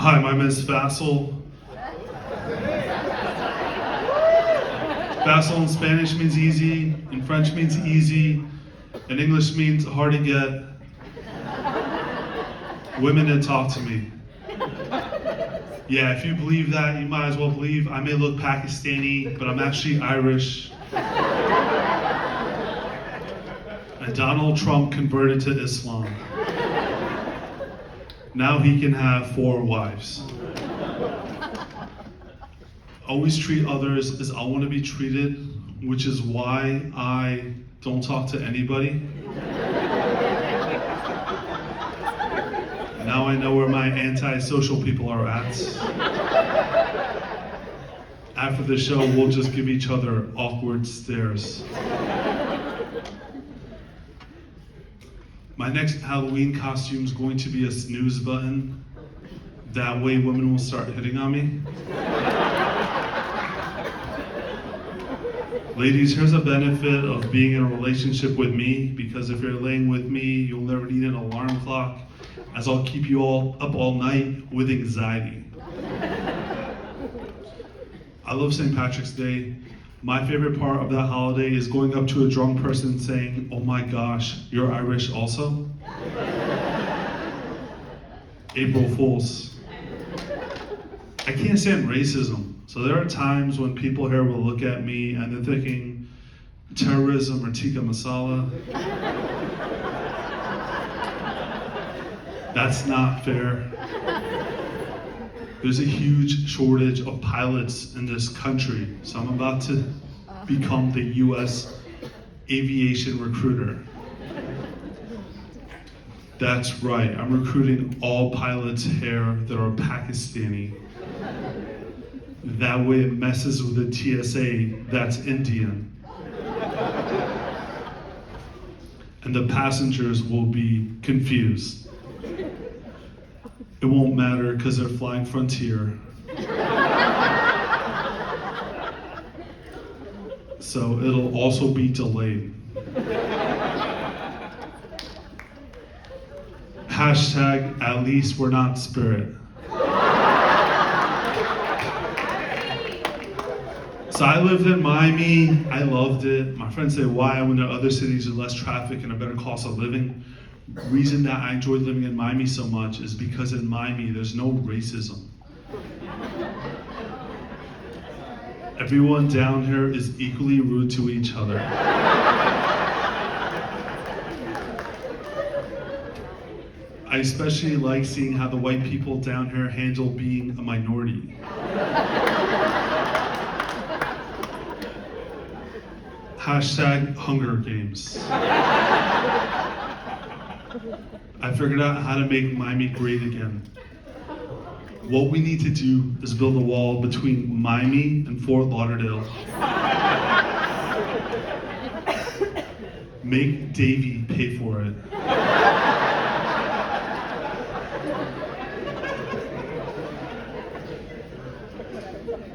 Hi, my name is Faisal. Faisal in Spanish means easy, in French means easy, in English means hard to get women to talk to me. Yeah, if you believe that, you might as well believe I may look Pakistani, but I'm actually Irish. And Donald Trump converted to Islam. Now he can have 4 wives. Always treat others as I want to be treated, which is why I don't talk to anybody. Now I know where my anti-social people are at. After the show, we'll just give each other awkward stares. My next Halloween costume is going to be a snooze button. That way women will start hitting on me. Ladies, here's a benefit of being in a relationship with me, because if you're laying with me, you'll never need an alarm clock, as I'll keep you all up all night with anxiety. I love St. Patrick's Day. My favorite part of that holiday is going up to a drunk person saying, "Oh my gosh, you're Irish also?" April Fools. I can't stand racism. So there are times when people here will look at me and they're thinking, terrorism or tikka masala. That's not fair. There's a huge shortage of pilots in this country, so I'm about to become the US aviation recruiter. That's right, I'm recruiting all pilots here that are Pakistani. That way it messes with the TSA that's Indian. And the passengers will be confused. It won't matter because they're flying Frontier. So it'll also be delayed. Hashtag, at least we're not Spirit. So I lived in Miami, I loved it. My friends say, why? I went to other cities with less traffic and a better cost of living. The reason that I enjoyed living in Miami so much is because in Miami, there's no racism. Everyone down here is equally rude to each other. I especially like seeing how the white people down here handle being a minority. Hashtag Hunger Games. I figured out how to make Miami great again. What we need to do is build a wall between Miami and Fort Lauderdale. Make Davey pay for it.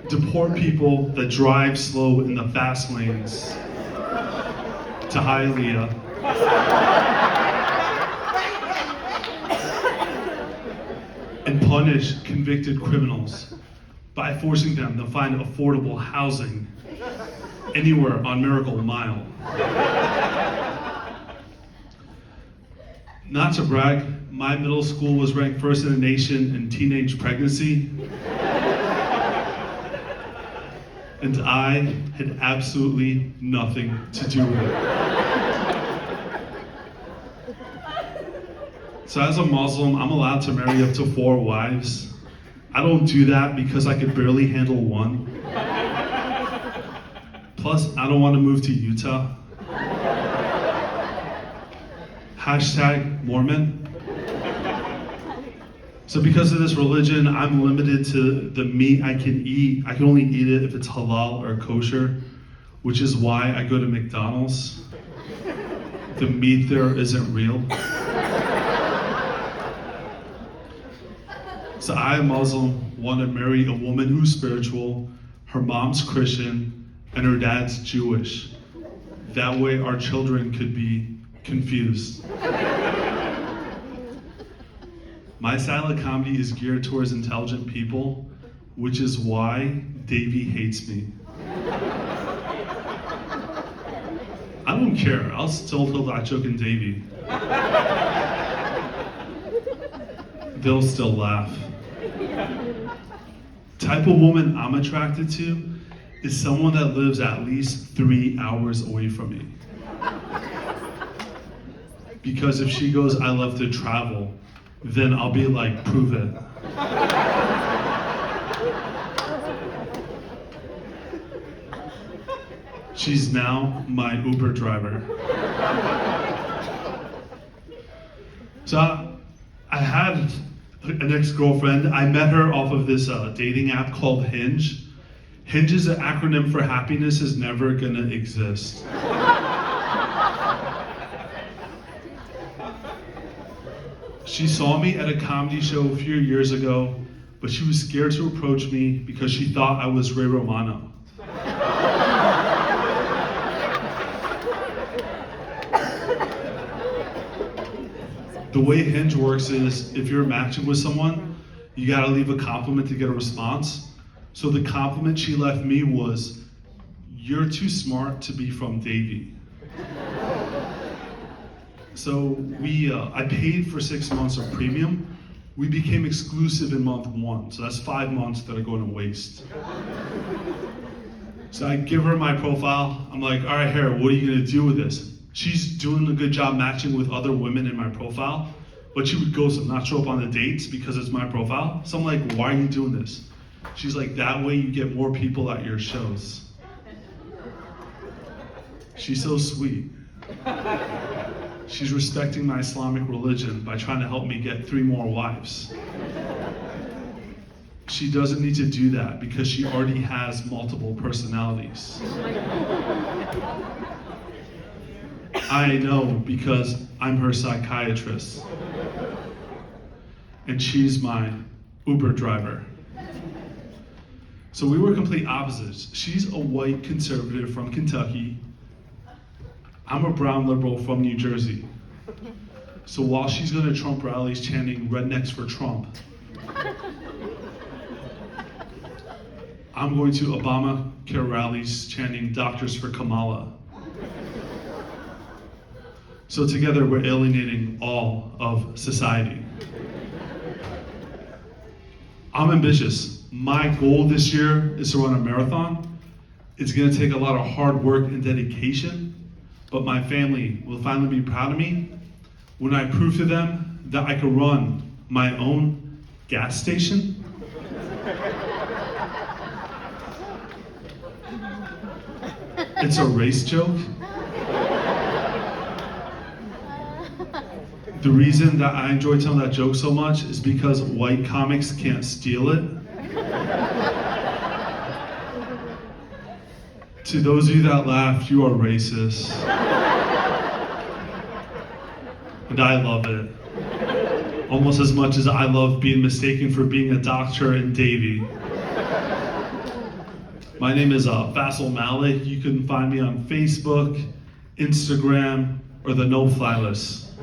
Deport people that drive slow in the fast lanes to Hialeah. And punish convicted criminals by forcing them to find affordable housing anywhere on Miracle Mile. Not to brag, my middle school was ranked first in the nation in teenage pregnancy. And I had absolutely nothing to do with it. So as a Muslim, I'm allowed to marry up to 4 wives. I don't do that because I could barely handle one. Plus, I don't want to move to Utah. Hashtag Mormon. So because of this religion, I'm limited to the meat I can eat. I can only eat it if it's halal or kosher, which is why I go to McDonald's. The meat there isn't real. So I, a Muslim, want to marry a woman who's spiritual, her mom's Christian, and her dad's Jewish. That way our children could be confused. My style of comedy is geared towards intelligent people, which is why Davey hates me. I don't care. I'll still tell that joke in Davey. They'll still laugh. Type of woman I'm attracted to is someone that lives at least 3 hours away from me. Because if she goes, I love to travel, then I'll be like, prove it. She's now my Uber driver. So I had an ex-girlfriend. I met her off of this dating app called Hinge. Hinge is an acronym for happiness is never gonna exist. She saw me at a comedy show a few years ago, but she was scared to approach me because she thought I was Ray Romano. The way Hinge works is if you're matching with someone, you gotta leave a compliment to get a response. So the compliment she left me was, "You're too smart to be from Davie." So I paid for 6 months of premium. We became exclusive in month 1. So that's 5 months that are going to waste. So I give her my profile. I'm like, all right, Hera, what are you gonna do with this? She's doing a good job matching with other women in my profile, but she would ghost them, not show up on the dates because it's my profile. So I'm like, why are you doing this? She's like, that way you get more people at your shows. She's so sweet. She's respecting my Islamic religion by trying to help me get 3 more wives. She doesn't need to do that because she already has multiple personalities. I know because I'm her psychiatrist. And she's my Uber driver. So we were complete opposites. She's a white conservative from Kentucky. I'm a brown liberal from New Jersey. So while she's going to Trump rallies chanting rednecks for Trump, I'm going to Obamacare rallies chanting doctors for Kamala. So together we're alienating all of society. I'm ambitious. My goal this year is to run a marathon. It's going to take a lot of hard work and dedication, but my family will finally be proud of me when I prove to them that I can run my own gas station. It's a race joke. The reason that I enjoy telling that joke so much is because white comics can't steal it. To those of you that laughed, you are racist. And I love it. Almost as much as I love being mistaken for being a doctor in Davie. My name is Faisal Malik. You can find me on Facebook, Instagram, or the No Fly List.